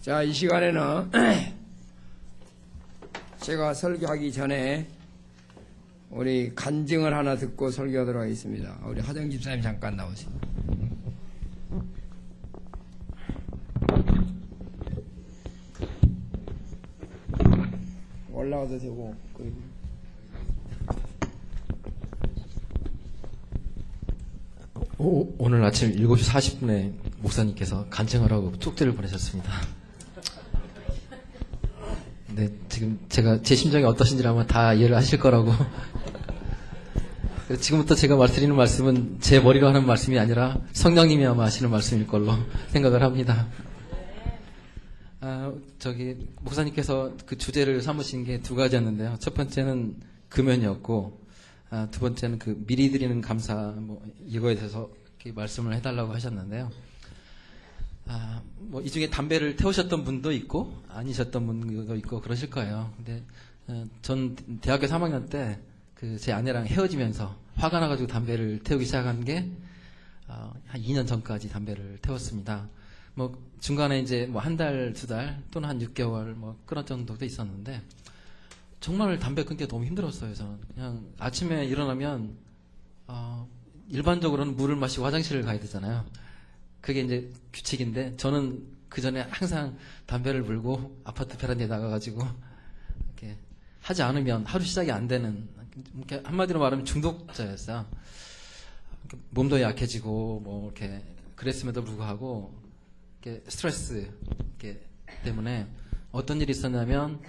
자, 이 시간에는 제가 설교하기 전에 우리 간증을 하나 듣고 설교하도록 하겠습니다. 우리 하정 집사님 잠깐 나오세요. 올라와도 되고. 오늘 아침 7시 40분에 목사님께서 간증을 하고 쪽지를 보내셨습니다. 네, 지금 제 심정이 어떠신지라면 다 이해를 하실 거라고. 지금부터 제가 말씀드리는 말씀은 제 머리로 하는 말씀이 아니라 성령님이 아마 하시는 말씀일 걸로 생각을 합니다. 목사님께서 그 주제를 삼으신 게 두 가지였는데요. 첫 번째는 금연이었고, 두 번째는 그 미리 드리는 감사, 이거에 대해서 이렇게 말씀을 해달라고 하셨는데요. 이 중에 담배를 태우셨던 분도 있고, 아니셨던 분도 있고, 그러실 거예요. 근데, 전 대학교 3학년 때, 제 아내랑 헤어지면서 화가 나가지고 담배를 태우기 시작한 게, 한 2년 전까지 담배를 태웠습니다. 중간에 이제 한 달, 두 달, 또는 한 6개월, 끊었 정도도 있었는데, 정말 담배 끊기가 너무 힘들었어요, 저는. 그냥 아침에 일어나면, 일반적으로는 물을 마시고 화장실을 가야 되잖아요. 그게 이제 규칙인데, 저는 그 전에 항상 담배를 물고 아파트 베란다에 나가가지고, 이렇게 하지 않으면 하루 시작이 안 되는, 이렇게 한마디로 말하면 중독자였어요. 몸도 약해지고, 이렇게, 그랬음에도 불구하고, 이렇게 스트레스, 때문에 어떤 일이 있었냐면,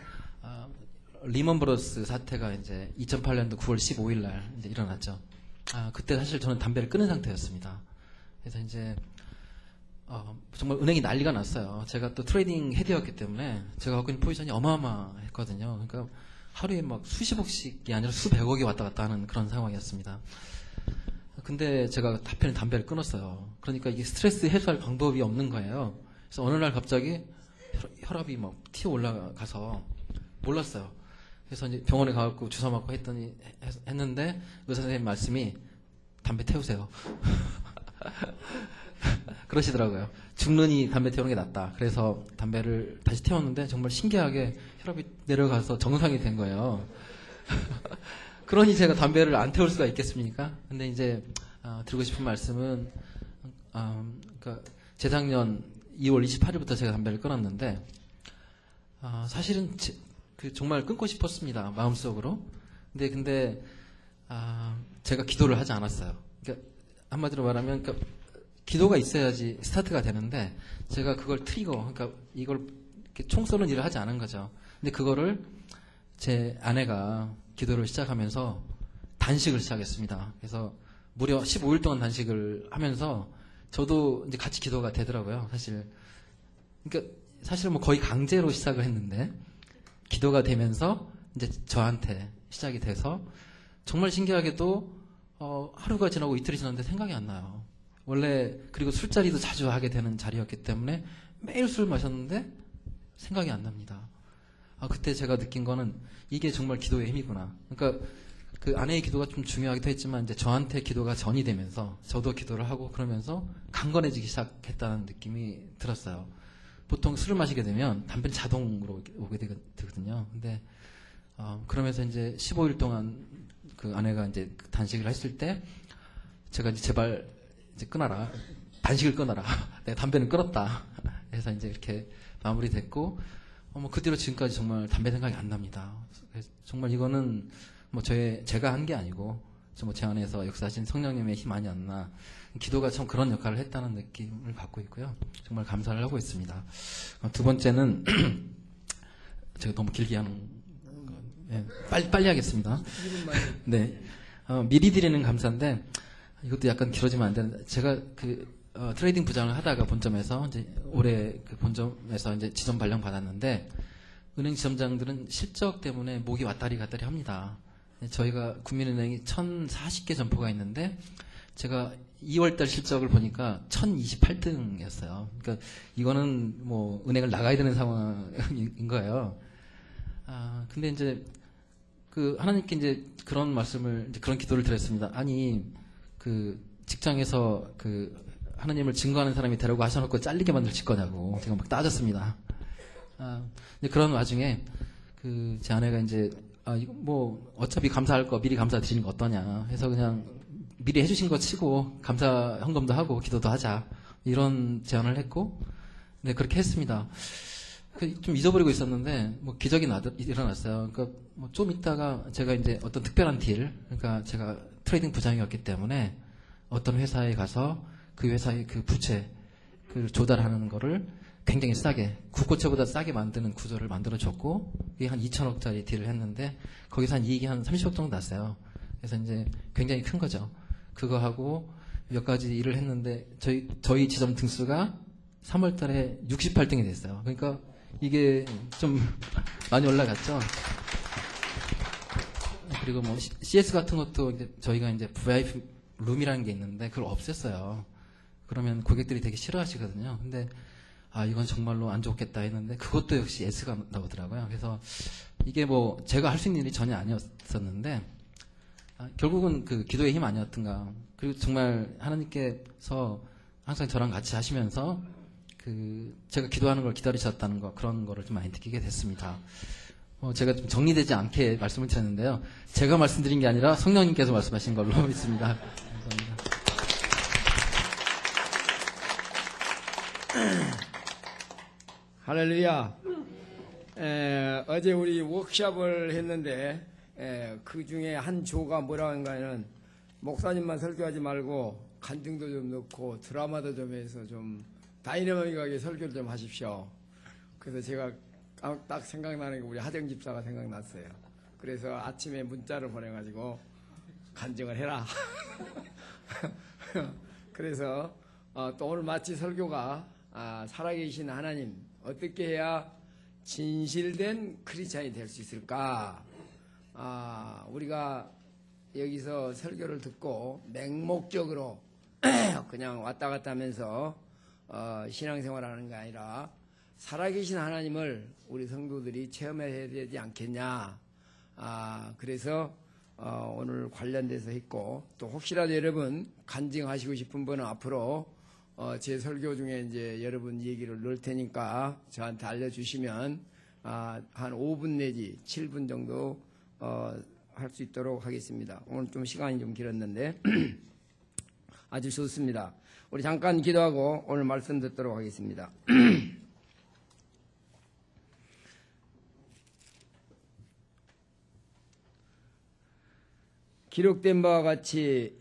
리먼 브러스 사태가 이제 2008년도 9월 15일 날 이제 일어났죠. 그때 사실 저는 담배를 끊은 상태였습니다. 그래서 이제, 정말 은행이 난리가 났어요. 제가 또 트레이딩 헤드였기 때문에 제가 갖고 있는 포지션이 어마어마했거든요. 그러니까 하루에 수십억씩이 아니라 수백억이 왔다 갔다 하는 그런 상황이었습니다. 근데 제가 하필 담배를 끊었어요. 그러니까 이게 스트레스 해소할 방법이 없는 거예요. 그래서 어느 날 갑자기 혈압이 튀어 올라가서 몰랐어요. 그래서 이제 병원에 가갖고 주사 맞고 했는데 의사 선생님 말씀이 담배 태우세요. 그러시더라고요. 죽느니 담배 태우는 게 낫다. 그래서 담배를 다시 태웠는데 정말 신기하게 혈압이 내려가서 정상이 된 거예요. 그러니 제가 담배를 안 태울 수가 있겠습니까? 근데 이제 드리고 싶은 말씀은 그러니까 재작년 2월 28일부터 제가 담배를 끊었는데 사실은 정말 끊고 싶었습니다. 마음속으로. 근데 제가 기도를 하지 않았어요. 그러니까 한마디로 말하면 기도가 있어야지 스타트가 되는데 제가 그걸 그러니까 이걸 이렇게 총 쏘는 일을 하지 않은 거죠. 근데 그거를 제 아내가 기도를 시작하면서 단식을 시작했습니다. 그래서 무려 15일 동안 단식을 하면서 저도 이제 같이 기도가 되더라고요. 그러니까 사실 거의 강제로 시작을 했는데 기도가 되면서 이제 저한테 시작이 돼서 정말 신기하게도 하루가 지나고 이틀이 지났는데 생각이 안 나요. 원래 그리고 술자리도 자주 하게 되는 자리였기 때문에 매일 술 마셨는데 생각이 안 납니다. 그때 제가 느낀 거는 이게 정말 기도의 힘이구나. 그러니까 그 아내의 기도가 좀 중요하기도 했지만 이제 저한테 기도가 전이 되면서 저도 기도를 하고 그러면서 강건해지기 시작했다는 느낌이 들었어요. 보통 술을 마시게 되면 담배는 자동으로 오게 되거든요. 근데 그러면서 이제 15일 동안 그 아내가 이제 단식을 했을 때 제가 이제 제발 이제 끊어라. 단식을 끊어라. 내가 담배는 끊었다. 그래서 이제 이렇게 마무리됐고 그 뒤로 지금까지 정말 담배 생각이 안 납니다. 정말 이거는 제가 한 게 아니고 제 안에서 역사하신 성령님의 힘 아니었나. 기도가 참 그런 역할을 했다는 느낌을 받고 있고요. 정말 감사를 하고 있습니다. 두 번째는 제가 너무 길게 하는 빨리 하겠습니다. 네, 미리 드리는 감사인데 이것도 약간 길어지면 안 되는데 제가 트레이딩 부장을 하다가 본점에서 이제 올해 그 본점에서 이제 지점 발령 받았는데 은행 지점장들은 실적 때문에 목이 왔다리 갔다리 합니다. 저희가 국민은행이 1040개 점포가 있는데 제가 2월달 실적을 보니까 1028등이었어요. 그러니까 이거는 은행을 나가야 되는 상황인 거예요. 근데 이제 하나님께 이제 그런 말씀을 이제 그런 기도를 드렸습니다. 아니 직장에서 하나님을 증거하는 사람이 되라고 하셔놓고 잘리게 만드실 거냐고 제가 막 따졌습니다. 근데 그런 와중에 제 아내가 이제 이거 뭐 어차피 감사할 거 미리 감사 드리는 거 어떠냐 해서 그냥 미리 해주신 거 치고 감사 헌금도 하고 기도도 하자 이런 제안을 했고, 네 그렇게 했습니다. 좀 잊어버리고 있었는데 뭐 기적이 일어났어요. 그러니까 뭐 좀 있다가 제가 이제 어떤 특별한 딜, 그러니까 제가 트레이딩 부장이었기 때문에 어떤 회사에 가서 그 회사의 그 부채 조달하는 거를 굉장히 싸게, 국고채보다 싸게 만드는 구조를 만들어줬고, 이게 한 2천억짜리 딜을 했는데, 거기서 한 이익이 한 30억 정도 났어요. 그래서 이제 굉장히 큰 거죠. 그거 하고 몇 가지 일을 했는데, 저희 지점 등수가 3월 달에 68등이 됐어요. 그러니까 이게 좀 많이 올라갔죠. 그리고 뭐 CS 같은 것도 이제 저희가 이제 VIP 룸이라는 게 있는데, 그걸 없앴어요. 그러면 고객들이 되게 싫어하시거든요. 근데 이건 정말로 안 좋겠다 했는데 그것도 역시 S가 나오더라고요. 그래서 이게 뭐 제가 할 수 있는 일이 전혀 아니었었는데 결국은 그 기도의 힘 아니었던가. 그리고 정말 하나님께서 항상 저랑 같이 하시면서 제가 기도하는 걸 기다리셨다는 거, 그런 거를 좀 많이 느끼게 됐습니다. 제가 좀 정리되지 않게 말씀을 드렸는데요. 제가 말씀드린 게 아니라 성령님께서 말씀하신 걸로 믿습니다. 감사합니다. 할렐루야. 어제 우리 워크숍을 했는데 그 중에 한 조가 뭐라고 한가는 목사님만 설교하지 말고 간증도 좀 넣고 드라마도 좀 해서 좀 다이내믹하게 설교를 좀 하십시오. 그래서 제가 딱 생각나는 게 우리 하정 집사가 생각났어요. 그래서 아침에 문자를 보내가지고 간증을 해라. 그래서 또 오늘 마치 설교가 살아계신 하나님, 어떻게 해야 진실된 크리스찬이 될 수 있을까? 우리가 여기서 설교를 듣고 맹목적으로 그냥 왔다 갔다 하면서 신앙생활 하는 게 아니라 살아계신 하나님을 우리 성도들이 체험해야 되지 않겠냐? 그래서 오늘 관련돼서 했고, 또 혹시라도 여러분 간증하시고 싶은 분은 앞으로 제 설교 중에 이제 여러분 얘기를 넣을 테니까 저한테 알려주시면 한 5분 내지 7분 정도 할 수 있도록 하겠습니다. 오늘 좀 시간이 좀 길었는데 아주 좋습니다. 우리 잠깐 기도하고 오늘 말씀 듣도록 하겠습니다. 기록된 바와 같이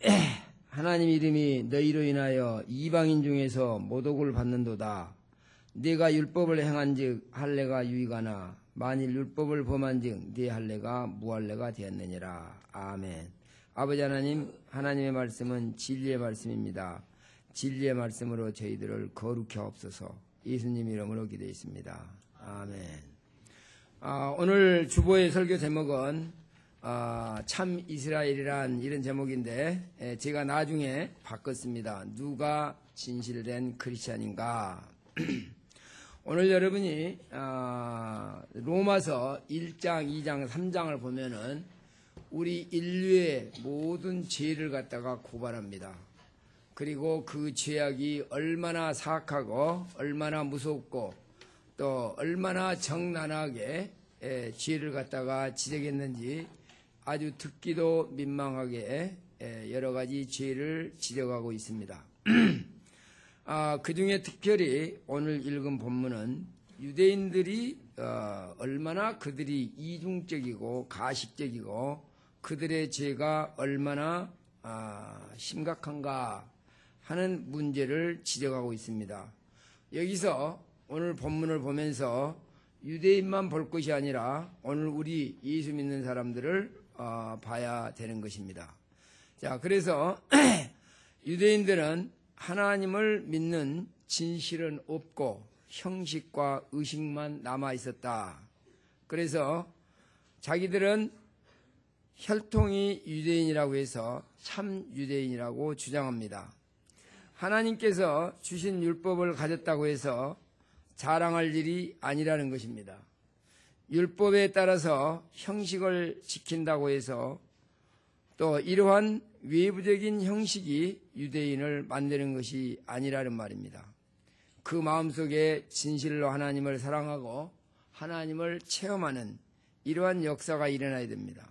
하나님 이름이 너희로 인하여 이방인 중에서 모독을 받는도다. 네가 율법을 행한즉 할례가 유익하나 만일 율법을 범한즉 네 할례가 무할례가 되었느니라. 아멘. 아버지 하나님, 하나님의 말씀은 진리의 말씀입니다. 진리의 말씀으로 저희들을 거룩히 하옵소서. 예수님 이름으로 기도했습니다. 아멘. 오늘 주보의 설교 제목은 참 이스라엘이란 이런 제목인데 제가 나중에 바꿨습니다. 누가 진실된 크리스찬인가? 오늘 여러분이 로마서 1장, 2장, 3장을 보면은 우리 인류의 모든 죄를 갖다가 고발합니다. 그리고 그 죄악이 얼마나 사악하고 얼마나 무섭고 또 얼마나 정난하게 죄를 갖다가 지적했는지 아주 듣기도 민망하게 여러 가지 죄를 지적하고 있습니다. 그 중에 특별히 오늘 읽은 본문은 유대인들이 얼마나 그들이 이중적이고 가식적이고 그들의 죄가 얼마나 심각한가 하는 문제를 지적하고 있습니다. 여기서 오늘 본문을 보면서 유대인만 볼 것이 아니라 오늘 우리 예수 믿는 사람들을 봐야 되는 것입니다. 자, 그래서 유대인들은 하나님을 믿는 진실은 없고 형식과 의식만 남아 있었다. 그래서 자기들은 혈통이 유대인이라고 해서 참 유대인이라고 주장합니다. 하나님께서 주신 율법을 가졌다고 해서 자랑할 일이 아니라는 것입니다. 율법에 따라서 형식을 지킨다고 해서 또 이러한 외부적인 형식이 유대인을 만드는 것이 아니라는 말입니다. 그 마음속에 진실로 하나님을 사랑하고 하나님을 체험하는 이러한 역사가 일어나야 됩니다.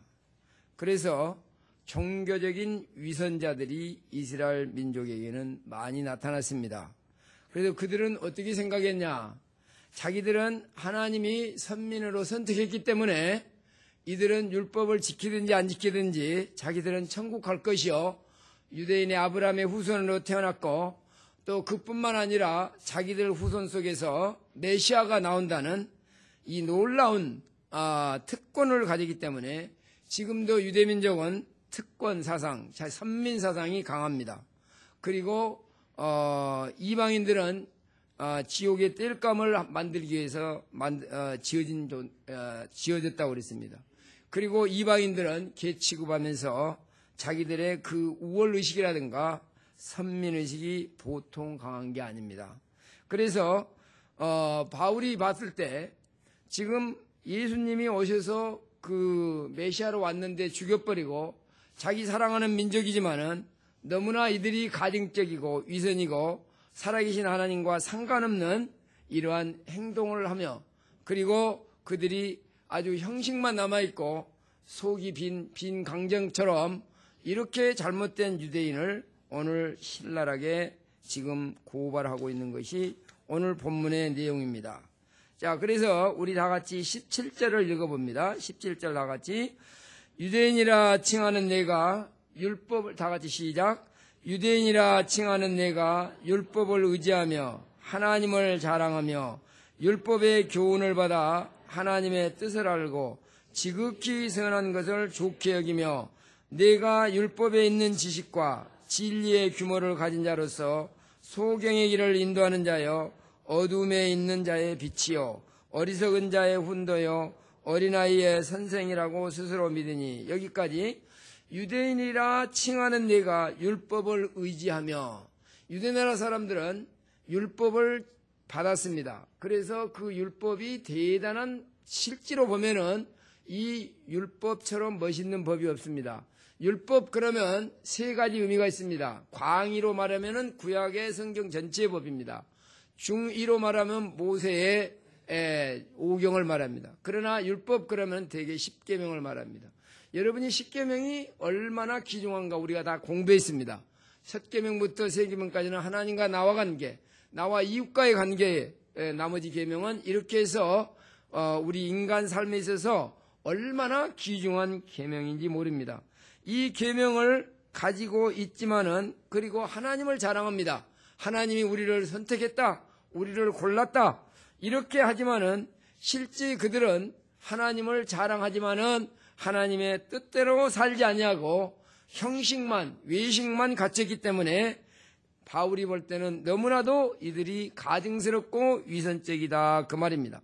그래서 종교적인 위선자들이 이스라엘 민족에게는 많이 나타났습니다. 그래서 그들은 어떻게 생각했냐? 자기들은 하나님이 선민으로 선택했기 때문에 이들은 율법을 지키든지 안 지키든지 자기들은 천국 갈 것이요, 유대인의 아브라함의 후손으로 태어났고 또 그뿐만 아니라 자기들 후손 속에서 메시아가 나온다는 이 놀라운 특권을 가지기 때문에 지금도 유대민족은 특권 사상, 선민 사상이 강합니다. 그리고 이방인들은 지옥의 땔감을 만들기 위해서 지어졌다고 그랬습니다. 그리고 이방인들은 개 취급하면서 자기들의 그 우월의식이라든가 선민의식이 보통 강한 게 아닙니다. 그래서 바울이 봤을 때 지금 예수님이 오셔서 그 메시아로 왔는데 죽여버리고 자기 사랑하는 민족이지만은 너무나 이들이 가증적이고 위선이고 살아계신 하나님과 상관없는 이러한 행동을 하며, 그리고 그들이 아주 형식만 남아있고 속이 빈 강정처럼 이렇게 잘못된 유대인을 오늘 신랄하게 지금 고발하고 있는 것이 오늘 본문의 내용입니다. 자, 그래서 우리 다 같이 17절을 읽어봅니다. 17절 다 같이. 유대인이라 칭하는 내가 율법을, 다 같이 시작. 유대인이라 칭하는 내가 율법을 의지하며 하나님을 자랑하며 율법의 교훈을 받아 하나님의 뜻을 알고 지극히 선한 것을 좋게 여기며 내가 율법에 있는 지식과 진리의 규모를 가진 자로서 소경의 길을 인도하는 자여 어둠에 있는 자의 빛이요 어리석은 자의 훈도요 어린아이의 선생이라고 스스로 믿으니. 여기까지 유대인이라 칭하는 내가 율법을 의지하며, 유대나라 사람들은 율법을 받았습니다. 그래서 그 율법이 대단한, 실제로 보면은 이 율법처럼 멋있는 법이 없습니다. 율법 그러면 세 가지 의미가 있습니다. 광의로 말하면은 구약의 성경 전체의 법입니다. 중의로 말하면 모세의 오경을 말합니다. 그러나 율법 그러면 대개 십계명을 말합니다. 여러분이 십계명이 얼마나 귀중한가 우리가 다 공부했습니다. 첫 계명부터 세 계명까지는 하나님과 나와 관계, 나와 이웃과의 관계, 나머지 계명은 이렇게 해서 우리 인간 삶에 있어서 얼마나 귀중한 계명인지 모릅니다. 이 계명을 가지고 있지만은, 그리고 하나님을 자랑합니다. 하나님이 우리를 선택했다, 우리를 골랐다, 이렇게 하지만은 실제 그들은 하나님을 자랑하지만은 하나님의 뜻대로 살지 아니하고 형식만, 외식만 갖췄기 때문에 바울이 볼 때는 너무나도 이들이 가증스럽고 위선적이다, 그 말입니다.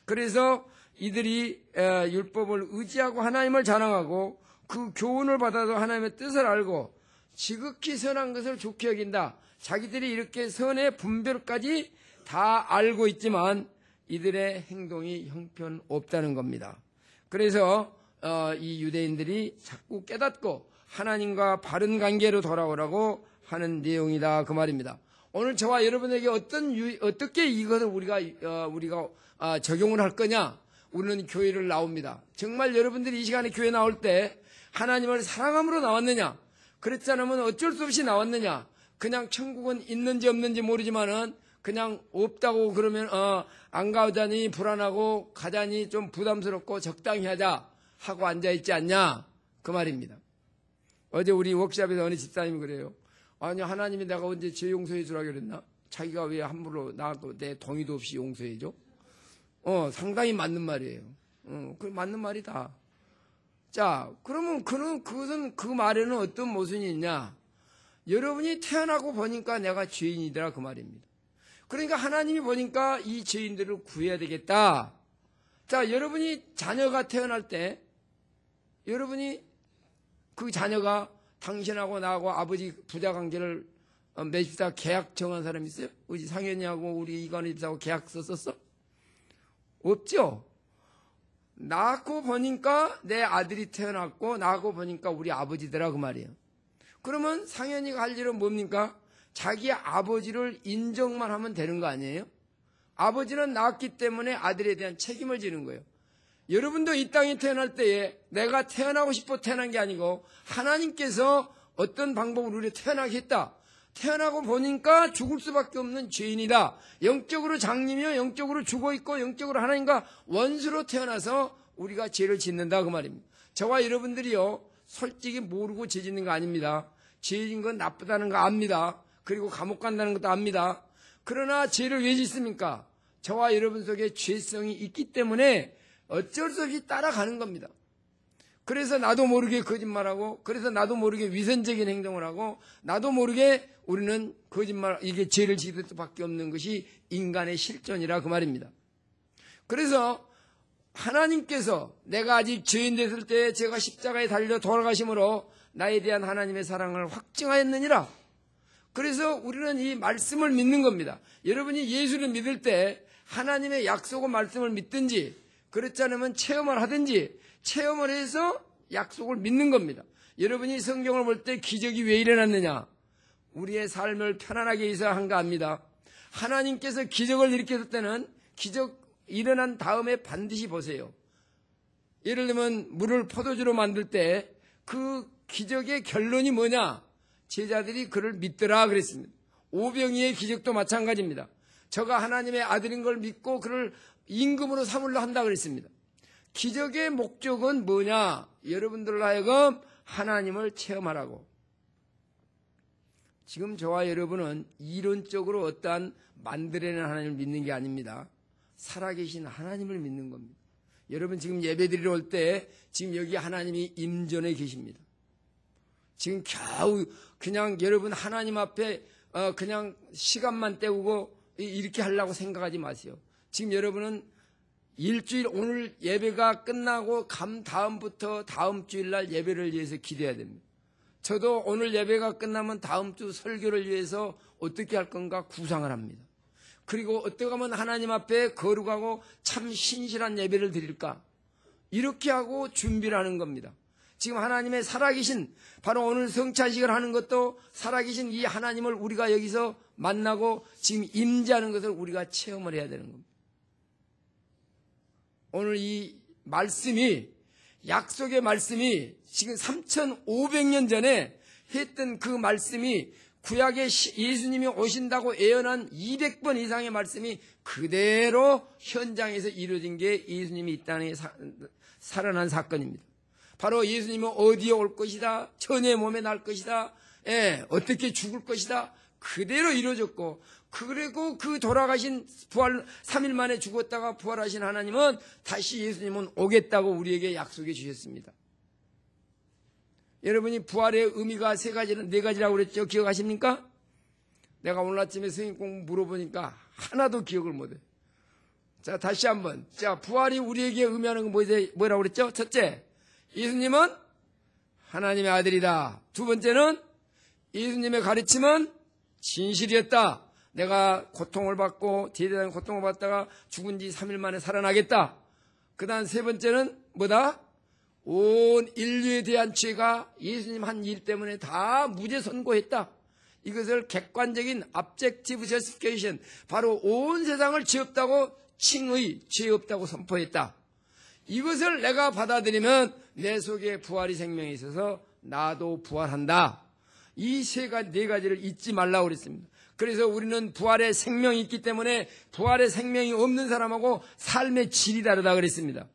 그래서 이들이 율법을 의지하고 하나님을 자랑하고 그 교훈을 받아서 하나님의 뜻을 알고 지극히 선한 것을 좋게 여긴다. 자기들이 이렇게 선의 분별까지 다 알고 있지만 이들의 행동이 형편없다는 겁니다. 그래서 이 유대인들이 자꾸 깨닫고 하나님과 바른 관계로 돌아오라고 하는 내용이다, 그 말입니다. 오늘 저와 여러분에게 어떻게 이것을 우리가 적용을 할 거냐? 우리는 교회를 나옵니다. 정말 여러분들이 이 시간에 교회 나올 때 하나님을 사랑함으로 나왔느냐? 그렇지 않으면 어쩔 수 없이 나왔느냐? 그냥 천국은 있는지 없는지 모르지만은 그냥 없다고 그러면 안 가자니 불안하고 가자니 좀 부담스럽고 적당히 하자 하고 앉아있지 않냐, 그 말입니다. 어제 우리 워크숍에서 어느 집사님이 그래요. 아니, 하나님이 내가 언제 죄 용서해 주라고 그랬나? 자기가 왜 함부로 나도 내 동의도 없이 용서해 줘? 상당히 맞는 말이에요. 그 맞는 말이다. 자, 그러면 그것은 그 말에는 어떤 모순이 있냐? 여러분이 태어나고 보니까 내가 죄인이더라, 그 말입니다. 그러니까 하나님이 보니까 이 죄인들을 구해야 되겠다. 자, 여러분이 자녀가 태어날 때 여러분이 그 자녀가 당신하고 나하고 아버지 부자 관계를 맺다 계약 정한 사람 있어요? 우리 상현이하고 우리 이관우 집사하고 계약 썼었어? 없죠? 낳고 보니까 내 아들이 태어났고 낳고 보니까 우리 아버지더라, 그 말이에요. 그러면 상현이가 할 일은 뭡니까? 자기 아버지를 인정만 하면 되는 거 아니에요? 아버지는 낳았기 때문에 아들에 대한 책임을 지는 거예요. 여러분도 이 땅에 태어날 때에 내가 태어나고 싶어 태어난 게 아니고 하나님께서 어떤 방법으로 우리를 태어나게 했다. 태어나고 보니까 죽을 수밖에 없는 죄인이다. 영적으로 장님이요, 영적으로 죽어있고 영적으로 하나님과 원수로 태어나서 우리가 죄를 짓는다 그 말입니다. 저와 여러분들이요 솔직히 모르고 죄 짓는 거 아닙니다. 죄 짓는 건 나쁘다는 거 압니다. 그리고 감옥 간다는 것도 압니다. 그러나 죄를 왜 짓습니까? 저와 여러분 속에 죄성이 있기 때문에 어쩔 수 없이 따라가는 겁니다. 그래서 나도 모르게 거짓말하고, 그래서 나도 모르게 위선적인 행동을 하고, 나도 모르게 우리는 거짓말, 이게 죄를 지을 수밖에 없는 것이 인간의 실존이라 그 말입니다. 그래서 하나님께서 내가 아직 죄인 됐을 때 제가 십자가에 달려 돌아가심으로 나에 대한 하나님의 사랑을 확증하였느니라. 그래서 우리는 이 말씀을 믿는 겁니다. 여러분이 예수를 믿을 때 하나님의 약속과 말씀을 믿든지 그렇지 않으면 체험을 하든지 체험을 해서 약속을 믿는 겁니다. 여러분이 성경을 볼 때 기적이 왜 일어났느냐? 우리의 삶을 편안하게 해서 한 거 압니다. 하나님께서 기적을 일으켰을 때는 기적 일어난 다음에 반드시 보세요. 예를 들면 물을 포도주로 만들 때 그 기적의 결론이 뭐냐? 제자들이 그를 믿더라 그랬습니다. 오병이의 기적도 마찬가지입니다. 저가 하나님의 아들인 걸 믿고 그를 임금으로 삼으려 한다 그랬습니다. 기적의 목적은 뭐냐? 여러분들로 하여금 하나님을 체험하라고. 지금 저와 여러분은 이론적으로 어떠한 만들어낸 하나님을 믿는 게 아닙니다. 살아계신 하나님을 믿는 겁니다. 여러분 지금 예배드리러 올 때 지금 여기 하나님이 임전에 계십니다. 지금 겨우 그냥 여러분 하나님 앞에 그냥 시간만 때우고 이렇게 하려고 생각하지 마세요. 지금 여러분은 일주일 오늘 예배가 끝나고 다음부터 다음 주일날 예배를 위해서 기대해야 됩니다. 저도 오늘 예배가 끝나면 다음 주 설교를 위해서 어떻게 할 건가 구상을 합니다. 그리고 어떻게 하면 하나님 앞에 거룩하고 참 신실한 예배를 드릴까 이렇게 하고 준비를 하는 겁니다. 지금 하나님의 살아계신 바로 오늘 성찬식을 하는 것도 살아계신 이 하나님을 우리가 여기서 만나고 지금 임재하는 것을 우리가 체험을 해야 되는 겁니다. 오늘 이 말씀이 약속의 말씀이 지금 3,500년 전에 했던 그 말씀이 구약에 예수님이 오신다고 예언한 200번 이상의 말씀이 그대로 현장에서 이루어진 게 예수님이 이 땅에 살아난 사건입니다. 바로 예수님은 어디에 올 것이다, 천의 몸에 날 것이다, 어떻게 죽을 것이다 그대로 이루어졌고, 그리고 그 돌아가신 부활 3일 만에 죽었다가 부활하신 하나님은 다시 예수님은 오겠다고 우리에게 약속해 주셨습니다. 여러분이 부활의 의미가 네 가지라고 그랬죠? 기억하십니까? 내가 오늘 아침에 성경 공부 물어보니까 하나도 기억을 못해. 자, 다시 한번. 자, 부활이 우리에게 의미하는 건 뭐라고 그랬죠? 첫째, 예수님은 하나님의 아들이다. 두 번째는 예수님의 가르침은 진실이었다. 내가 고통을 받고 대대한 고통을 받다가 죽은 지 3일 만에 살아나겠다. 그 다음 세 번째는 뭐다? 온 인류에 대한 죄가 예수님 한 일 때문에 다 무죄 선고했다. 이것을 객관적인 objective justification, 바로 온 세상을 죄 없다고 칭의, 죄 없다고 선포했다. 이것을 내가 받아들이면 내 속에 부활이 생명이 있어서 나도 부활한다. 이 네 가지를 잊지 말라고 그랬습니다. 그래서 우리는 부활의 생명이 있기 때문에 부활의 생명이 없는 사람하고 삶의 질이 다르다 그랬습니다.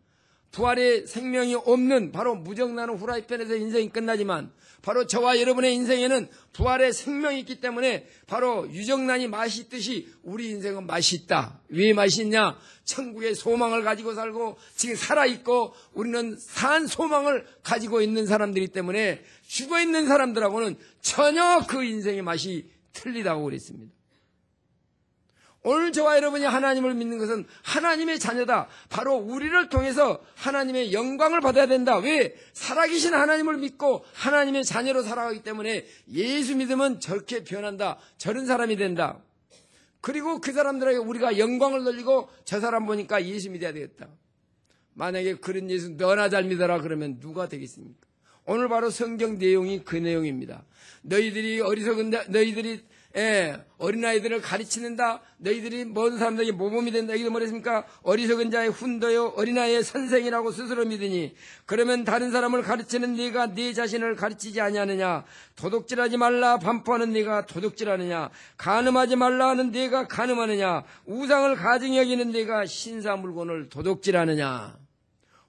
부활의 생명이 없는 바로 무정나는 후라이팬에서 인생이 끝나지만 바로 저와 여러분의 인생에는 부활의 생명이 있기 때문에 바로 유정란이 맛이 있듯이 우리 인생은 맛이 있다. 왜 맛이 있냐? 천국의 소망을 가지고 살고 지금 살아있고 우리는 산 소망을 가지고 있는 사람들이기 때문에 죽어있는 사람들하고는 전혀 그 인생의 맛이 틀리다고 그랬습니다. 오늘 저와 여러분이 하나님을 믿는 것은 하나님의 자녀다. 바로 우리를 통해서 하나님의 영광을 받아야 된다. 왜? 살아계신 하나님을 믿고 하나님의 자녀로 살아가기 때문에 예수 믿으면 저렇게 변한다. 저런 사람이 된다. 그리고 그 사람들에게 우리가 영광을 돌리고 저 사람 보니까 예수 믿어야 되겠다. 만약에 그런 예수 너나 잘 믿어라 그러면 누가 되겠습니까? 오늘 바로 성경 내용이 그 내용입니다. 너희들이 어리석은데 너희들이 어린아이들을 가르치는다. 너희들이 모든 사람들에게 모범이 된다. 이게 뭐랬습니까? 어리석은 자의 훈도요 어린아이의 선생이라고 스스로 믿으니 그러면 다른 사람을 가르치는 네가 네 자신을 가르치지 아니하느냐? 도둑질하지 말라 반포하는 네가 도둑질하느냐? 간음하지 말라 하는 네가 간음하느냐? 우상을 가증히 여기는 네가 신사 물건을 도둑질하느냐?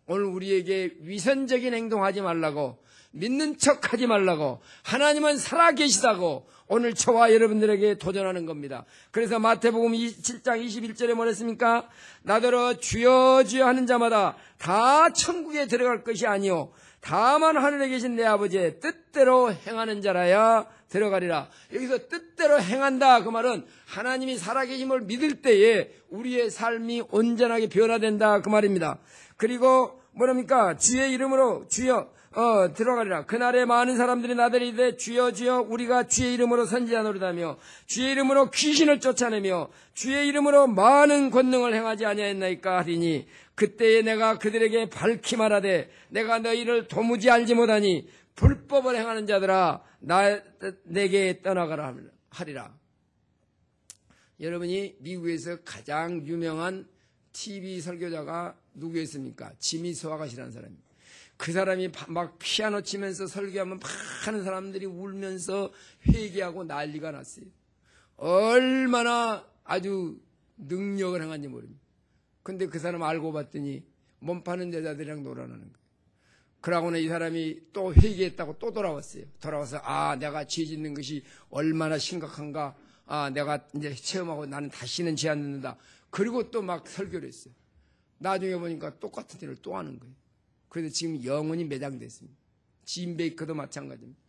오늘 우리에게 위선적인 행동하지 말라고, 믿는 척하지 말라고, 하나님은 살아계시다고 오늘 저와 여러분들에게 도전하는 겁니다. 그래서 마태복음 7장 21절에 뭐랬습니까? 나더러 주여 주여 하는 자마다 다 천국에 들어갈 것이 아니요 다만 하늘에 계신 내 아버지의 뜻대로 행하는 자라야 들어가리라. 여기서 뜻대로 행한다 그 말은 하나님이 살아계심을 믿을 때에 우리의 삶이 온전하게 변화된다 그 말입니다. 그리고 뭐랍니까? 주의 이름으로 주여 들어가리라. 그날에 많은 사람들이 나더러 이르되 주여 주여 우리가 주의 이름으로 선지자 노릇하며 주의 이름으로 귀신을 쫓아내며 주의 이름으로 많은 권능을 행하지 아니하였나이까 하리니 그때에 내가 그들에게 밝히 말하되 내가 너희를 도무지 알지 못하니 불법을 행하는 자들아 내게 떠나가라 하리라. 여러분이 미국에서 가장 유명한 TV 설교자가 누구였습니까? 지미 스와갓이라는 사람입니다. 그 사람이 막 피아노 치면서 설교하면 많은 사람들이 울면서 회개하고 난리가 났어요. 얼마나 아주 능력을 행한지 모릅니다. 근데 그 사람 알고 봤더니 몸 파는 여자들이랑 놀아나는 거예요. 그러고는 이 사람이 또 회개했다고 또 돌아왔어요. 돌아와서 내가 죄 짓는 것이 얼마나 심각한가. 내가 이제 체험하고 나는 다시는 죄 안 짓는다. 그리고 또 막 설교를 했어요. 나중에 보니까 똑같은 일을 또 하는 거예요. 그래서 지금 영원히 매장됐습니다. 짐 베이커도 마찬가지입니다.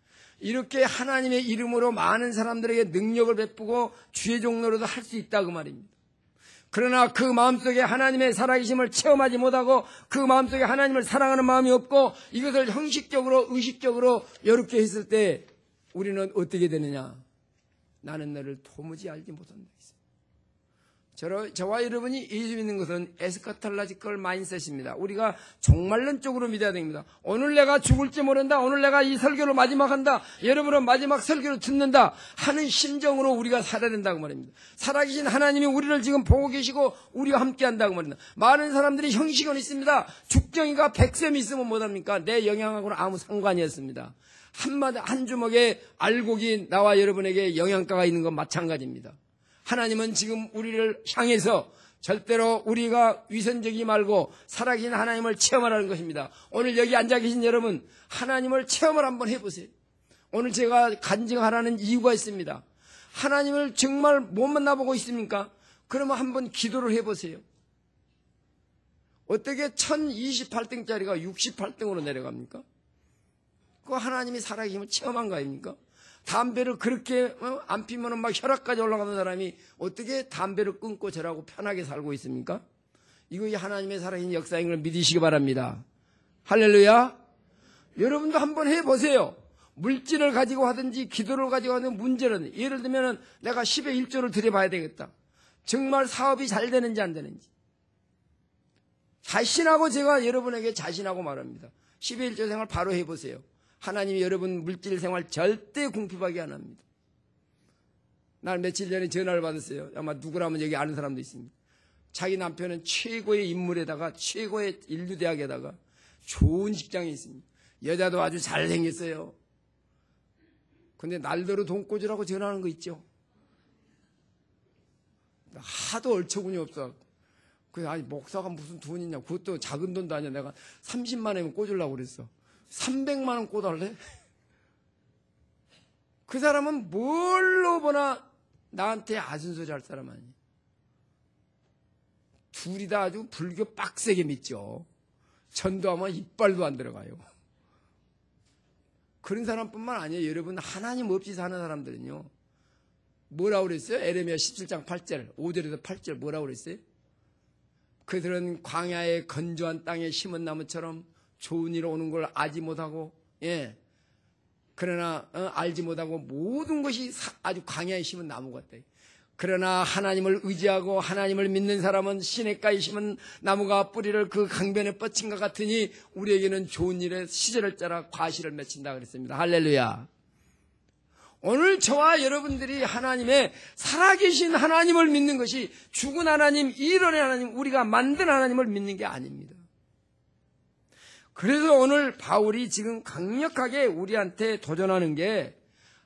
이렇게 하나님의 이름으로 많은 사람들에게 능력을 베푸고 주의 종로로도 할 수 있다 그 말입니다. 그러나 그 마음속에 하나님의 살아계심을 체험하지 못하고 그 마음속에 하나님을 사랑하는 마음이 없고 이것을 형식적으로 의식적으로 이렇게 했을 때 우리는 어떻게 되느냐? 나는 너를 도무지 알지 못한다. 저와 여러분이 예수 믿는 것은 에스카탈라지컬 마인셋입니다. 우리가 종말론적으로 믿어야 됩니다. 오늘 내가 죽을지 모른다. 오늘 내가 이 설교를 마지막 한다. 여러분은 마지막 설교를 듣는다 하는 심정으로 우리가 살아야 된다고 말입니다. 살아계신 하나님이 우리를 지금 보고 계시고 우리와 함께 한다고 말입니다. 많은 사람들이 형식은 있습니다. 죽정이가 100셈 있으면 못합니까? 내 영향하고는 아무 상관이 없습니다. 한 주먹에 알곡이 나와 여러분에게 영양가가 있는 건 마찬가지입니다. 하나님은 지금 우리를 향해서 절대로 우리가 위선적이지 말고 살아계신 하나님을 체험하라는 것입니다. 오늘 여기 앉아 계신 여러분 하나님을 체험을 한번 해보세요. 오늘 제가 간증하라는 이유가 있습니다. 하나님을 정말 못 만나보고 있습니까? 그러면 한번 기도를 해보세요. 어떻게 1028등짜리가 68등으로 내려갑니까? 그거 하나님이 살아계심을 체험한 거 아닙니까? 담배를 그렇게 안 피면 막 혈압까지 올라가는 사람이 어떻게 담배를 끊고 저라고 편하게 살고 있습니까? 이거 하나님의 살아계신 역사인 걸 믿으시기 바랍니다. 할렐루야. 여러분도 한번 해보세요. 물질을 가지고 하든지 기도를 가지고 하는 문제는 예를 들면 내가 10의 1조를 드려봐야 되겠다. 정말 사업이 잘 되는지 안 되는지. 자신하고 제가 여러분에게 자신하고 말합니다. 10의 1조 생활 바로 해보세요. 하나님이 여러분 물질 생활 절대 궁핍하게 안 합니다. 난 며칠 전에 전화를 받았어요. 아마 누구라면 여기 아는 사람도 있습니다. 자기 남편은 최고의 인물에다가 최고의 인류대학에다가 좋은 직장에 있습니다. 여자도 아주 잘생겼어요. 근데 날더러 돈 꽂으라고 전화하는 거 있죠. 하도 얼처구니 없어. 그래서 아니 목사가 무슨 돈이 있냐. 그것도 작은 돈도 아니야. 내가 30만 원이면 꽂으려고 그랬어. 300만 원 꽂아달래? 그 사람은 뭘로 보나 나한테 아순소리 할 사람 아니에요. 둘이 다 아주 불교 빡세게 믿죠. 전도하면 이빨도 안 들어가요. 그런 사람뿐만 아니에요. 여러분 하나님 없이 사는 사람들은요. 뭐라고 그랬어요? 에레미야 17장 8절 5절에서 8절 뭐라고 그랬어요? 그들은 광야의 건조한 땅에 심은 나무처럼 좋은 일 오는 걸 알지 못하고, 그러나 알지 못하고 모든 것이 아주 광야에 심은 나무 같다. 그러나 하나님을 의지하고 하나님을 믿는 사람은 시냇가에 심은 나무가 뿌리를 그 강변에 뻗친 것 같으니 우리에게는 좋은 일에 시절을 짜라 과실을 맺힌다 그랬습니다. 할렐루야. 오늘 저와 여러분들이 하나님의 살아계신 하나님을 믿는 것이 죽은 하나님, 이런 하나님, 우리가 만든 하나님을 믿는 게 아닙니다. 그래서 오늘 바울이 지금 강력하게 우리한테 도전하는 게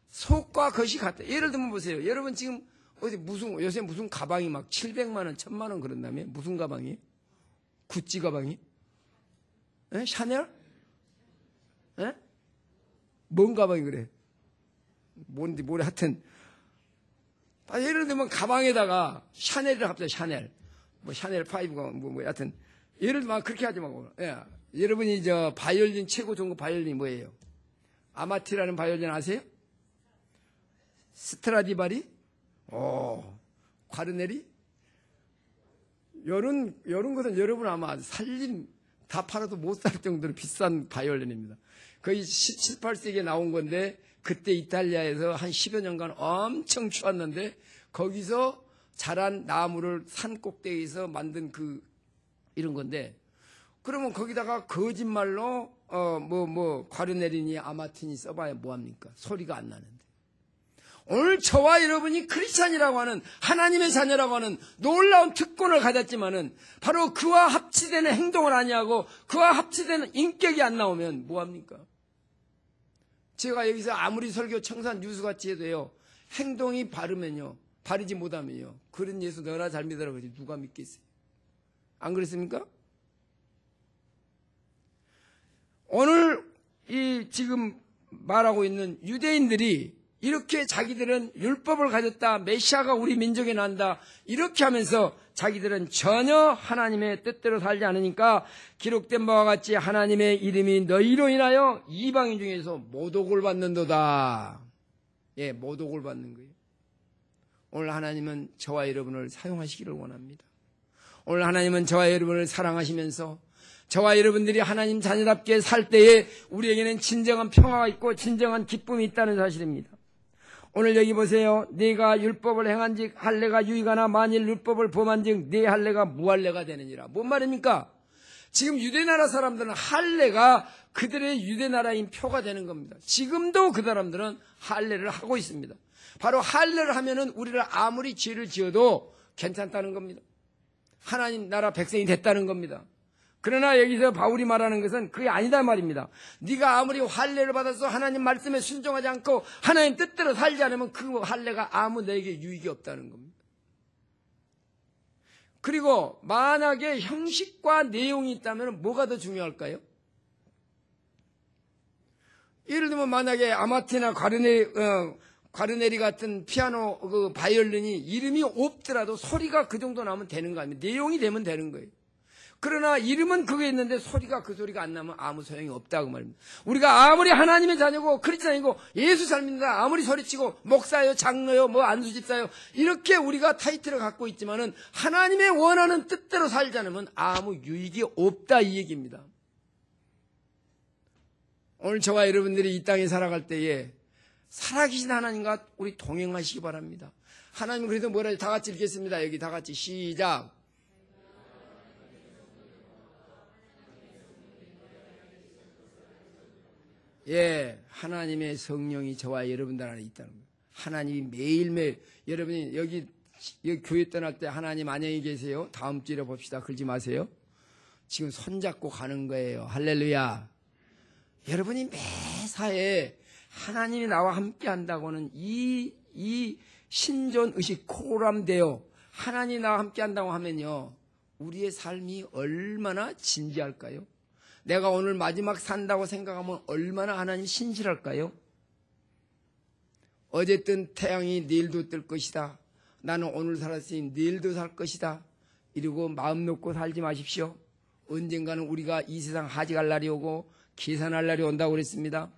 속과 겉이 같다. 예를 들면 보세요. 여러분 지금 어디 요새 무슨 가방이 막 700만 원, 1000만 원 그런다며? 무슨 가방이? 구찌 가방이? 에? 샤넬? 에? 뭔 가방이 그래? 뭔지 모래 하여튼. 예를 들면 가방에다가 샤넬이라 갑자기 샤넬. 뭐 샤넬 5가 뭐 하여튼. 예를 들면 그렇게 하지 말고. 예. 여러분이 바이올린 최고 좋은 거 바이올린이 뭐예요? 아마티라는 바이올린 아세요? 스트라디바리? 과르네리? 이런 것은 여러분 아마 다 팔아도 못 살 정도로 비싼 바이올린입니다. 거의 17, 18세기에 나온 건데 그때 이탈리아에서 한 10여 년간 엄청 추웠는데 거기서 자란 나무를 산 꼭대기에서 만든 이런 건데 그러면 거기다가 거짓말로 과르네리니 아마티니 써봐야 뭐합니까? 소리가 안 나는데. 오늘 저와 여러분이 크리스찬이라고 하는 하나님의 자녀라고 하는 놀라운 특권을 가졌지만은 바로 그와 합치되는 행동을 아니하고 그와 합치되는 인격이 안 나오면 뭐합니까? 제가 여기서 아무리 설교 청산 뉴스같이 해도요, 행동이 바르지 못하면요, 그런 예수 너나 잘 믿으라 그러지 누가 믿겠어요? 안 그렇습니까? 오늘 지금 말하고 있는 유대인들이 이렇게 자기들은 율법을 가졌다, 메시아가 우리 민족에 난다, 이렇게 하면서 자기들은 전혀 하나님의 뜻대로 살지 않으니까 기록된 바와 같이 하나님의 이름이 너희로 인하여 이방인 중에서 모독을 받는도다. 예, 모독을 받는 거예요. 오늘 하나님은 저와 여러분을 사용하시기를 원합니다. 오늘 하나님은 저와 여러분을 사랑하시면서 저와 여러분들이 하나님 자녀답게 살 때에 우리에게는 진정한 평화가 있고 진정한 기쁨이 있다는 사실입니다. 오늘 여기 보세요. 네가 율법을 행한즉 할례가 유익하나 만일 율법을 범한즉 네 할례가 무할례가 되느니라. 뭔 말입니까? 지금 유대나라 사람들은 할례가 그들의 유대나라인 표가 되는 겁니다. 지금도 그 사람들은 할례를 하고 있습니다. 바로 할례를 하면은 우리를 아무리 죄를 지어도 괜찮다는 겁니다. 하나님 나라 백성이 됐다는 겁니다. 그러나 여기서 바울이 말하는 것은 그게 아니다 말입니다. 네가 아무리 할례를 받아서 하나님 말씀에 순종하지 않고 하나님 뜻대로 살지 않으면 그 할례가 아무 너에게 유익이 없다는 겁니다. 그리고 만약에 형식과 내용이 있다면 뭐가 더 중요할까요? 예를 들면 만약에 아마티나 과르네리 같은 피아노 바이올린이 이름이 없더라도 소리가 그 정도 나면 되는 거 아닙니까? 내용이 되면 되는 거예요. 그러나 이름은 그게 있는데 그 소리가 안 나면 아무 소용이 없다고 말입니다. 우리가 아무리 하나님의 자녀고 크리스찬이고 예수 잘 믿는다 아무리 소리치고 목사요 장로요 안수집사요 이렇게 우리가 타이틀을 갖고 있지만은 하나님의 원하는 뜻대로 살지 않으면 아무 유익이 없다 이 얘기입니다. 오늘 저와 여러분들이 이 땅에 살아갈 때에 살아계신 하나님과 우리 동행하시기 바랍니다. 하나님 그래도 다 같이 읽겠습니다. 여기 다 같이 시작. 예, 하나님의 성령이 저와 여러분들 안에 있다는 거예요. 하나님이 매일매일 여러분이 여기 교회 떠날 때 하나님 안녕히 계세요. 다음 주에 봅시다. 그러지 마세요. 지금 손잡고 가는 거예요. 할렐루야. 여러분이 매사에 하나님이 나와 함께 한다고는 이 신존 의식 코람되어 하나님이 나와 함께 한다고 하면요, 우리의 삶이 얼마나 진지할까요? 내가 오늘 마지막 산다고 생각하면 얼마나 하나님 신실할까요? 어제 뜬 태양이 내일도 뜰 것이다. 나는 오늘 살았으니 내일도 살 것이다. 이러고 마음 놓고 살지 마십시오. 언젠가는 우리가 이 세상 하직할 날이 오고 계산할 날이 온다고 그랬습니다.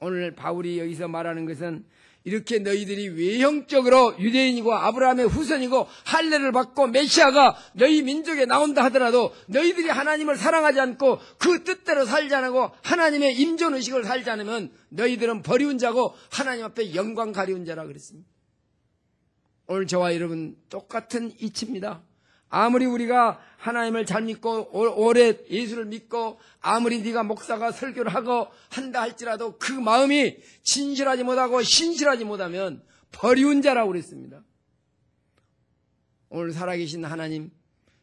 오늘 바울이 여기서 말하는 것은 이렇게 너희들이 외형적으로 유대인이고 아브라함의 후손이고 할례를 받고 메시아가 너희 민족에 나온다 하더라도 너희들이 하나님을 사랑하지 않고 그 뜻대로 살지 않고 하나님의 임존의식을 살지 않으면 너희들은 버리운 자고 하나님 앞에 영광 가리운 자라 그랬습니다. 오늘 저와 여러분 똑같은 이치입니다. 아무리 우리가 하나님을 잘 믿고 오래 예수를 믿고 아무리 네가 목사가 설교를 하고 한다 할지라도 그 마음이 진실하지 못하고 신실하지 못하면 버리운 자라고 그랬습니다. 오늘 살아계신 하나님,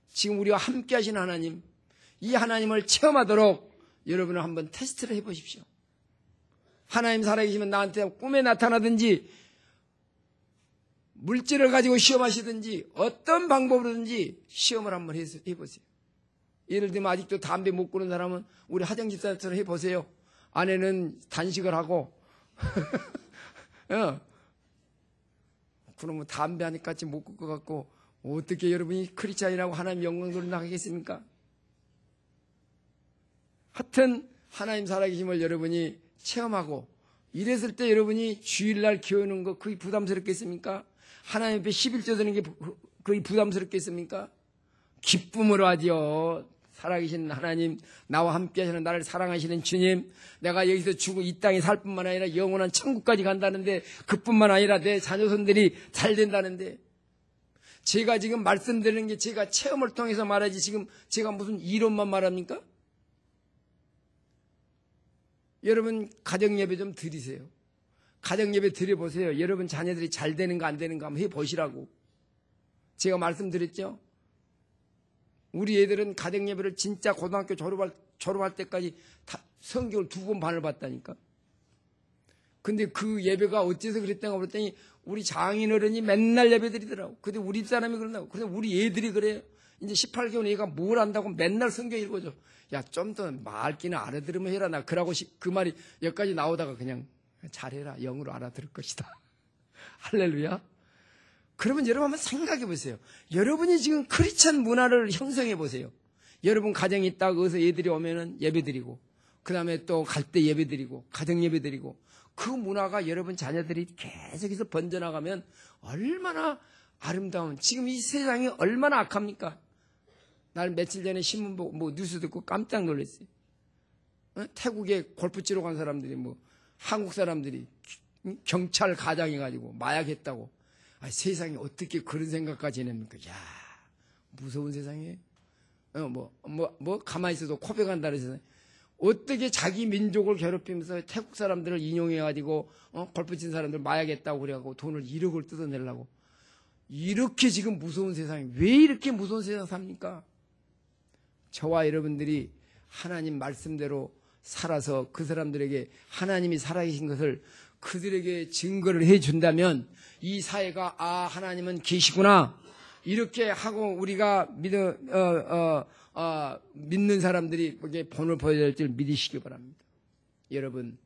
지금 우리와 함께 하신 하나님, 이 하나님을 체험하도록 여러분은 한번 테스트를 해보십시오. 하나님 살아계시면 나한테 꿈에 나타나든지 물질을 가지고 시험하시든지 어떤 방법으로든지 시험을 한번 해보세요. 예를 들면 아직도 담배 못 끊는 사람은 우리 하정 집사처럼 해보세요. 아내는 단식을 하고 그러면 담배 한 입같이 못 끊을 것 같고 어떻게 여러분이 크리스찬이라고 하나님 영광으로 나가겠습니까? 하여튼 하나님 살아계심을 여러분이 체험하고 이랬을 때 여러분이 주일날 기어오는 거 그게 부담스럽겠습니까? 하나님 앞에 11조 드는 게 그게 부담스럽겠습니까? 기쁨으로 하지요. 살아계신 하나님, 나와 함께 하시는 나를 사랑하시는 주님, 내가 여기서 죽고 이 땅에 살 뿐만 아니라 영원한 천국까지 간다는데 그뿐만 아니라 내 자녀손들이 잘 된다는데 제가 지금 말씀드리는 게 제가 체험을 통해서 말하지 지금 제가 무슨 이론만 말합니까? 여러분 가정예배 좀 드리세요. 가정예배 드려보세요. 여러분 자녀들이 잘 되는가 안 되는가 한번 해보시라고. 제가 말씀드렸죠? 우리 애들은 가정예배를 진짜 고등학교 졸업할 때까지 다 성경을 2권 반을 봤다니까. 근데 그 예배가 어째서 그랬다고 그랬더니 우리 장인어른이 맨날 예배 드리더라고. 근데 우리 집사람이 그런다고. 근데 우리 애들이 그래요. 이제 18개월 애가 뭘 안다고 맨날 성경 읽어줘. 야, 좀 더 말귀나 알아들으면 해라. 나 그러고 그 말이 여기까지 나오다가 그냥 잘해라. 영으로 알아들을 것이다. 할렐루야. 그러면 여러분 한번 생각해 보세요. 여러분이 지금 크리스찬 문화를 형성해 보세요. 여러분 가정이 있다가 거기서 애들이 오면은 예배 드리고 그 다음에 또 갈 때 예배 드리고 가정 예배 드리고 그 문화가 여러분 자녀들이 계속해서 번져나가면 얼마나 아름다운, 지금 이 세상이 얼마나 악합니까? 날 며칠 전에 신문 보고 뉴스 듣고 깜짝 놀랐어요. 태국에 골프 치러 간 사람들이 한국 사람들이 경찰 가장해가지고 마약했다고. 세상이 어떻게 그런 생각까지 해냅니까? 야, 무서운 세상이에요. 가만히 있어도 코베 간다는 세상. 어떻게 자기 민족을 괴롭히면서 태국 사람들을 인용해가지고, 골프 친 사람들 마약했다고 그래가지고 돈을 1억을 뜯어내려고. 이렇게 지금 무서운 세상이, 왜 이렇게 무서운 세상 삽니까? 저와 여러분들이 하나님 말씀대로 살아서 그 사람들에게 하나님이 살아계신 것을 그들에게 증거를 해준다면 이 사회가 하나님은 계시구나 이렇게 하고 우리가 믿는 사람들이 본을 보여야 될 줄 믿으시기 바랍니다. 여러분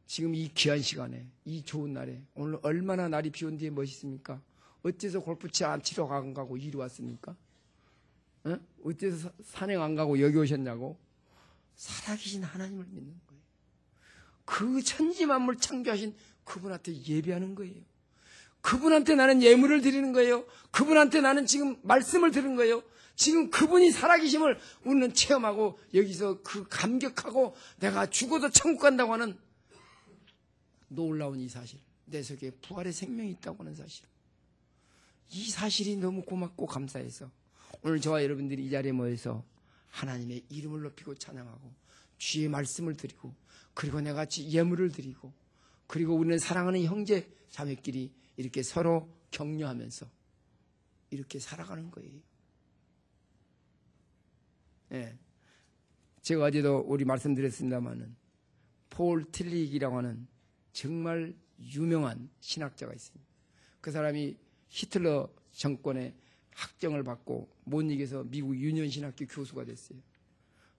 지금 이 귀한 시간에 이 좋은 날에 오늘 얼마나 날이 비온 뒤에 멋있습니까? 어째서 골프치 안 치러 안 가고 이리 왔습니까? 어째서 산행 안 가고 여기 오셨냐고? 살아계신 하나님을 믿는 거예요. 그 천지만물 창조하신 그분한테 예배하는 거예요. 그분한테 나는 예물을 드리는 거예요. 그분한테 나는 지금 말씀을 들은 거예요. 지금 그분이 살아계심을 우리는 체험하고 여기서 그 감격하고 내가 죽어도 천국 간다고 하는 놀라운 이 사실, 내 속에 부활의 생명이 있다고 하는 사실, 이 사실이 너무 고맙고 감사해서 오늘 저와 여러분들이 이 자리에 모여서 하나님의 이름을 높이고 찬양하고 주의 말씀을 드리고 그리고 내가 예물을 드리고 그리고 우리는 사랑하는 형제 자매끼리 이렇게 서로 격려하면서 이렇게 살아가는 거예요. 네. 제가 어제도 우리 말씀드렸습니다마는 폴 틸릭이라고 하는 정말 유명한 신학자가 있습니다. 그 사람이 히틀러 정권의 학정을 받고 못 이겨서 미국 유년신학교 교수가 됐어요.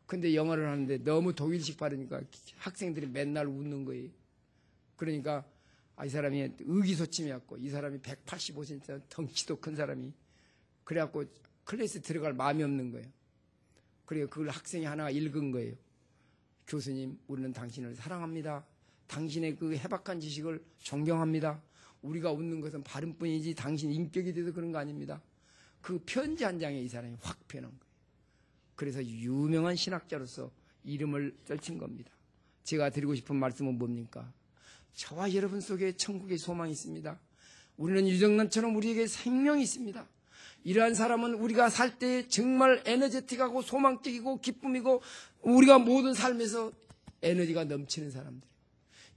근데 영어를 하는데 너무 독일식 발음이니까 학생들이 맨날 웃는 거예요. 그러니까 이 사람이 의기소침해갖고 이 사람이 185cm 덩치도 큰 사람이 그래갖고 클래스 들어갈 마음이 없는 거예요. 그래서 그걸 학생이 하나 읽은 거예요. 교수님, 우리는 당신을 사랑합니다. 당신의 그 해박한 지식을 존경합니다. 우리가 웃는 것은 발음뿐이지 당신 인격이 돼서 그런 거 아닙니다. 그 편지 한 장에 이 사람이 확 변한 거예요. 그래서 유명한 신학자로서 이름을 떨친 겁니다. 제가 드리고 싶은 말씀은 뭡니까? 저와 여러분 속에 천국의 소망이 있습니다. 우리는 유정란처럼 우리에게 생명이 있습니다. 이러한 사람은 우리가 살 때 정말 에너제틱하고 소망적이고 기쁨이고 우리가 모든 삶에서 에너지가 넘치는 사람들.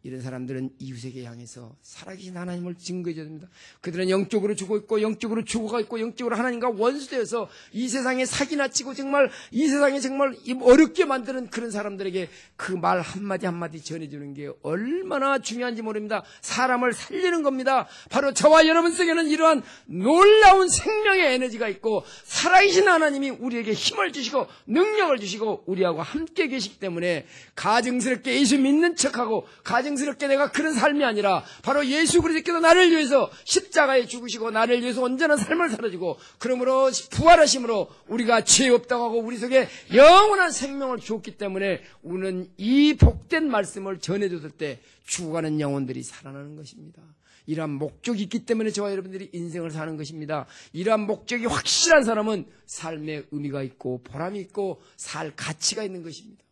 이런 사람들은 이웃에게 향해서 살아계신 하나님을 증거해줘야 됩니다. 그들은 영적으로 죽어 있고 영적으로 죽어가 있고 영적으로 하나님과 원수되어서 이 세상에 사기나 치고 정말 이 세상에 정말 어렵게 만드는 그런 사람들에게 그 말 한마디 한마디 전해주는 게 얼마나 중요한지 모릅니다. 사람을 살리는 겁니다. 바로 저와 여러분 속에는 이러한 놀라운 생명의 에너지가 있고 살아계신 하나님이 우리에게 힘을 주시고 능력을 주시고 우리하고 함께 계시기 때문에 가증스럽게 예수 믿는 척하고 가증스럽게 내가 그런 삶이 아니라 바로 예수 그리스도께서 나를 위해서 십자가에 죽으시고 나를 위해서 온전한 삶을 살아주고 그러므로 부활하심으로 우리가 죄 없다고 하고 우리 속에 영원한 생명을 주었기 때문에 우리는 이 복된 말씀을 전해줬을 때 죽어가는 영혼들이 살아나는 것입니다. 이러한 목적이 있기 때문에 저와 여러분들이 인생을 사는 것입니다. 이러한 목적이 확실한 사람은 삶에 의미가 있고 보람이 있고 살 가치가 있는 것입니다.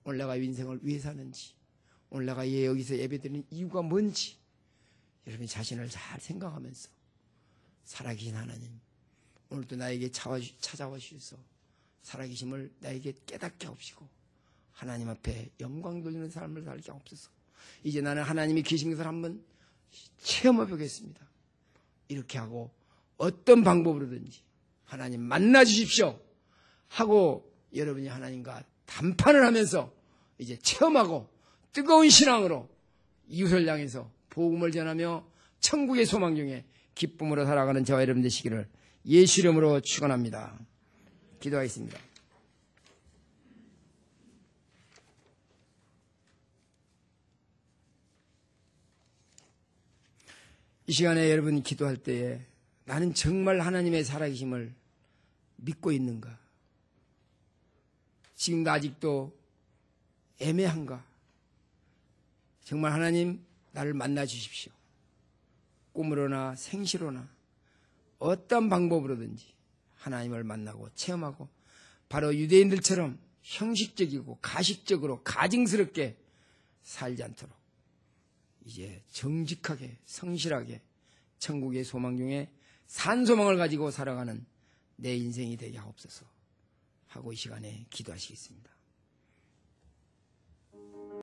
오늘 내가 인생을 왜 사는지 오늘 내가 여기서 예배드리는 이유가 뭔지 여러분이 자신을 잘 생각하면서 살아계신 하나님 오늘도 나에게 찾아와 주셔서 살아계심을 나에게 깨닫게 하옵시고 하나님 앞에 영광 돌리는 삶을 살게 하옵소서. 이제 나는 하나님이 계신 것을 한번 체험해 보겠습니다. 이렇게 하고 어떤 방법으로든지 하나님 만나 주십시오 하고 여러분이 하나님과 담판을 하면서 이제 체험하고 뜨거운 신앙으로 이웃을 향해서 복음을 전하며 천국의 소망 중에 기쁨으로 살아가는 저와 여러분 되시기를 예수 이름으로 축원합니다. 기도하겠습니다. 이 시간에 여러분 기도할 때에 나는 정말 하나님의 살아계심을 믿고 있는가? 지금도 아직도 애매한가? 정말 하나님 나를 만나 주십시오. 꿈으로나 생시로나 어떤 방법으로든지 하나님을 만나고 체험하고 바로 유대인들처럼 형식적이고 가식적으로 가증스럽게 살지 않도록 이제 정직하게 성실하게 천국의 소망 중에 산소망을 가지고 살아가는 내 인생이 되게 하옵소서 하고 이 시간에 기도하시겠습니다.